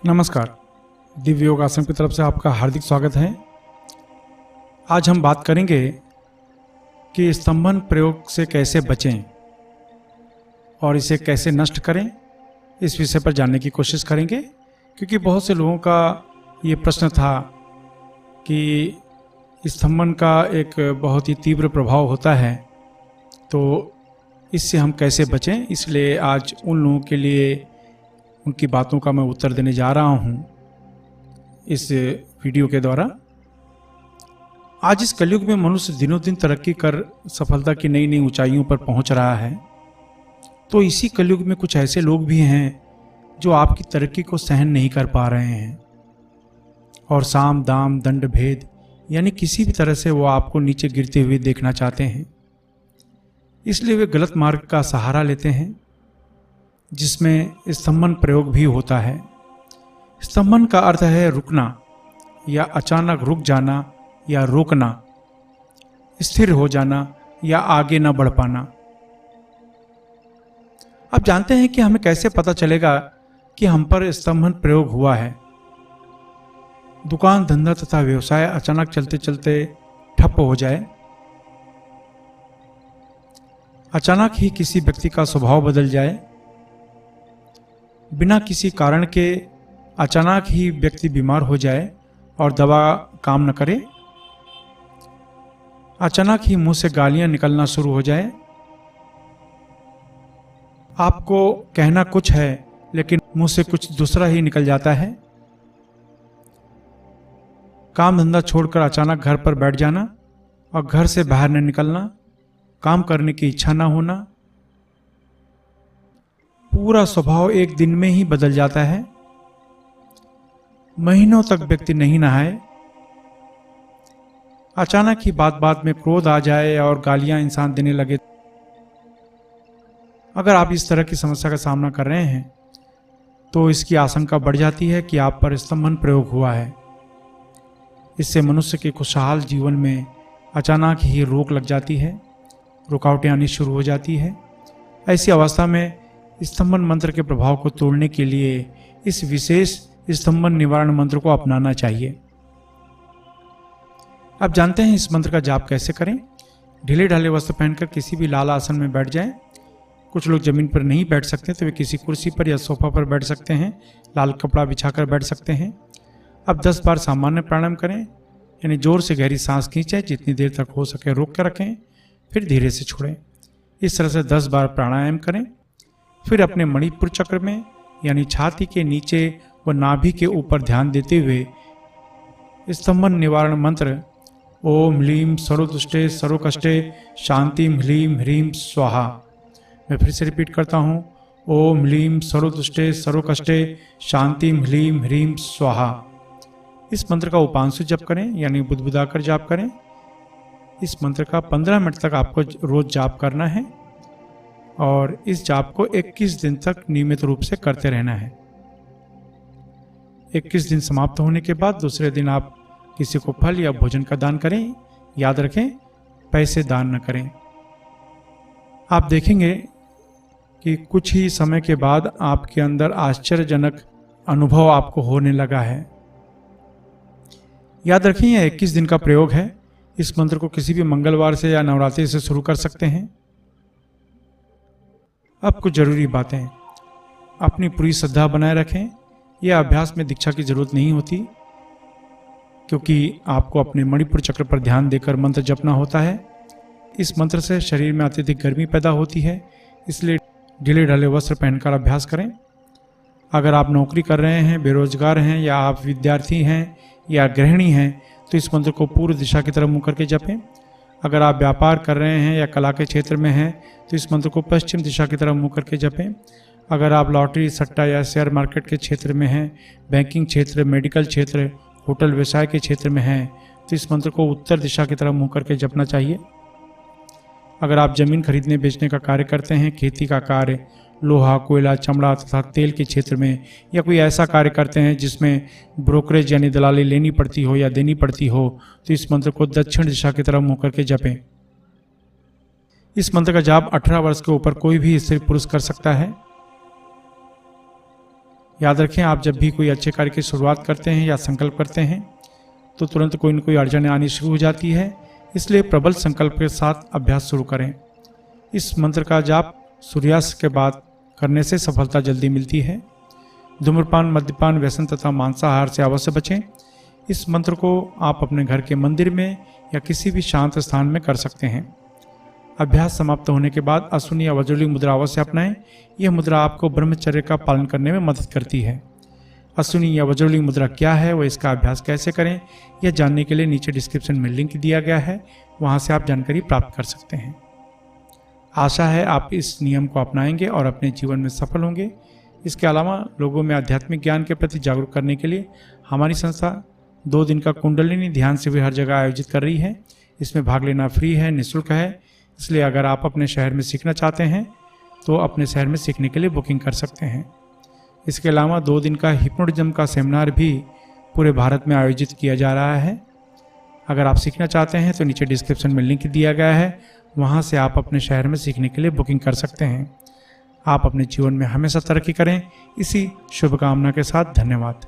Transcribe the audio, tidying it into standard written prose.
नमस्कार। दिव्य योग आश्रम की तरफ से आपका हार्दिक स्वागत है। आज हम बात करेंगे कि स्तंभन प्रयोग से कैसे बचें और इसे कैसे नष्ट करें, इस विषय पर जानने की कोशिश करेंगे। क्योंकि बहुत से लोगों का ये प्रश्न था कि स्तंभन का एक बहुत ही तीव्र प्रभाव होता है, तो इससे हम कैसे बचें। इसलिए आज उन लोगों के लिए उनकी बातों का मैं उत्तर देने जा रहा हूं इस वीडियो के द्वारा। आज इस कलयुग में मनुष्य दिनों दिन तरक्की कर सफलता की नई नई ऊंचाइयों पर पहुंच रहा है, तो इसी कलयुग में कुछ ऐसे लोग भी हैं जो आपकी तरक्की को सहन नहीं कर पा रहे हैं और साम दाम दंड भेद यानी किसी भी तरह से वो आपको नीचे गिरते हुए देखना चाहते हैं। इसलिए वे गलत मार्ग का सहारा लेते हैं जिसमें स्तंभन प्रयोग भी होता है। स्तंभन का अर्थ है रुकना या अचानक रुक जाना या रोकना, स्थिर हो जाना या आगे न बढ़ पाना। अब जानते हैं कि हमें कैसे पता चलेगा कि हम पर स्तंभन प्रयोग हुआ है। दुकान धंधा तथा व्यवसाय अचानक चलते चलते ठप हो जाए, अचानक ही किसी व्यक्ति का स्वभाव बदल जाए, बिना किसी कारण के अचानक ही व्यक्ति बीमार हो जाए और दवा काम न करे, अचानक ही मुंह से गालियां निकलना शुरू हो जाए, आपको कहना कुछ है लेकिन मुंह से कुछ दूसरा ही निकल जाता है, काम धंधा छोड़कर अचानक घर पर बैठ जाना और घर से बाहर न निकलना, काम करने की इच्छा न होना, पूरा स्वभाव एक दिन में ही बदल जाता है, महीनों तक व्यक्ति नहीं नहाए, अचानक ही बात बात में क्रोध आ जाए और गालियां इंसान देने लगे। अगर आप इस तरह की समस्या का सामना कर रहे हैं तो इसकी आशंका बढ़ जाती है कि आप पर स्तंभन प्रयोग हुआ है। इससे मनुष्य के खुशहाल जीवन में अचानक ही रोक लग जाती है, रुकावटें आनी शुरू हो जाती है। ऐसी अवस्था में स्तंभन मंत्र के प्रभाव को तोड़ने के लिए इस विशेष स्तंभन निवारण मंत्र को अपनाना चाहिए। अब जानते हैं इस मंत्र का जाप कैसे करें। ढीले ढाले वस्त्र पहनकर किसी भी लाल आसन में बैठ जाएं। कुछ लोग जमीन पर नहीं बैठ सकते तो वे किसी कुर्सी पर या सोफा पर बैठ सकते हैं, लाल कपड़ा बिछाकर बैठ सकते हैं। अब 10 बार सामान्य प्राणायाम करें, यानी जोर से गहरी सांस खींचें, जितनी देर तक हो सके रोक कर रखें, फिर धीरे से छोड़ें। इस तरह से 10 बार प्राणायाम करें। फिर अपने मणिपुर चक्र में यानी छाती के नीचे व नाभि के ऊपर ध्यान देते हुए स्तंभन निवारण मंत्र ओम ह्लीम सर्वदुष्टे सर्वकष्टे शांतिम ह्लीम ह्रीम स्वाहा, मैं फिर से रिपीट करता हूँ, ओम ह्लीम सर्वदुष्टे सर्वकष्टे शांतिम ह्लीम ह्रीम स्वाहा। इस मंत्र का उपांशु जप करें यानी बुदबुदाकर जाप करें। इस मंत्र का 15 मिनट तक आपको रोज जाप करना है और इस जाप को 21 दिन तक नियमित रूप से करते रहना है। 21 दिन समाप्त होने के बाद दूसरे दिन आप किसी को फल या भोजन का दान करें। याद रखें, पैसे दान न करें। आप देखेंगे कि कुछ ही समय के बाद आपके अंदर आश्चर्यजनक अनुभव आपको होने लगा है। याद रखें, यह 21 दिन का प्रयोग है। इस मंत्र को किसी भी मंगलवार से या नवरात्रि से शुरू कर सकते हैं। अब कुछ जरूरी बातें, अपनी पूरी श्रद्धा बनाए रखें। यह अभ्यास में दीक्षा की जरूरत नहीं होती, क्योंकि आपको अपने मणिपुर चक्र पर ध्यान देकर मंत्र जपना होता है। इस मंत्र से शरीर में अत्यधिक गर्मी पैदा होती है, इसलिए ढीले ढाले वस्त्र पहनकर अभ्यास करें। अगर आप नौकरी कर रहे हैं, बेरोजगार हैं, या आप विद्यार्थी हैं या गृहिणी हैं तो इस मंत्र को पूर्व दिशा की तरफ मुँह करके जपें। अगर आप व्यापार कर रहे हैं या कला के क्षेत्र में हैं तो इस मंत्र को पश्चिम दिशा की तरफ मुँह करके जपें। अगर आप लॉटरी, सट्टा या शेयर मार्केट के क्षेत्र में हैं, बैंकिंग क्षेत्र, मेडिकल क्षेत्र, होटल व्यवसाय के क्षेत्र में हैं तो इस मंत्र को उत्तर दिशा की तरफ मुँह करके जपना चाहिए। अगर आप जमीन खरीदने बेचने का कार्य करते हैं, खेती का कार्य, लोहा, कोयला, चमड़ा तथा तेल के क्षेत्र में, या कोई ऐसा कार्य करते हैं जिसमें ब्रोकरेज यानी दलाली लेनी पड़ती हो या देनी पड़ती हो तो इस मंत्र को दक्षिण दिशा की तरफ मुँह करके जपें। इस मंत्र का जाप 18 वर्ष के ऊपर कोई भी स्त्री पुरुष कर सकता है। याद रखें, आप जब भी कोई अच्छे कार्य की शुरुआत करते हैं या संकल्प करते हैं तो तुरंत कोई न कोई अड़चन आनी शुरू हो जाती है, इसलिए प्रबल संकल्प के साथ अभ्यास शुरू करें। इस मंत्र का जाप सूर्यास्त के बाद करने से सफलता जल्दी मिलती है। धूम्रपान, मद्यपान, व्यसन तथा मांसाहार से अवश्य बचें। इस मंत्र को आप अपने घर के मंदिर में या किसी भी शांत स्थान में कर सकते हैं। अभ्यास समाप्त होने के बाद अश्विनी या वज्रलिंग मुद्रा अवश्य अपनाएं। यह मुद्रा आपको ब्रह्मचर्य का पालन करने में मदद करती है। अश्विनी या वज्रलिंग मुद्रा क्या है व इसका अभ्यास कैसे करें, यह जानने के लिए नीचे डिस्क्रिप्शन में लिंक दिया गया है, वहां से आप जानकारी प्राप्त कर सकते हैं। आशा है आप इस नियम को अपनाएंगे और अपने जीवन में सफल होंगे। इसके अलावा लोगों में आध्यात्मिक ज्ञान के प्रति जागरूक करने के लिए हमारी संस्था 2 दिन का कुंडलिनी ध्यान शिविर हर जगह आयोजित कर रही है। इसमें भाग लेना फ्री है, निःशुल्क है, इसलिए अगर आप अपने शहर में सीखना चाहते हैं तो अपने शहर में सीखने के लिए बुकिंग कर सकते हैं। इसके अलावा 2 दिन का हिप्नोटिज्म का सेमिनार भी पूरे भारत में आयोजित किया जा रहा है। अगर आप सीखना चाहते हैं तो नीचे डिस्क्रिप्शन में लिंक दिया गया है, वहां से आप अपने शहर में सीखने के लिए बुकिंग कर सकते हैं। आप अपने जीवन में हमेशा तरक्की करें, इसी शुभकामना के साथ धन्यवाद।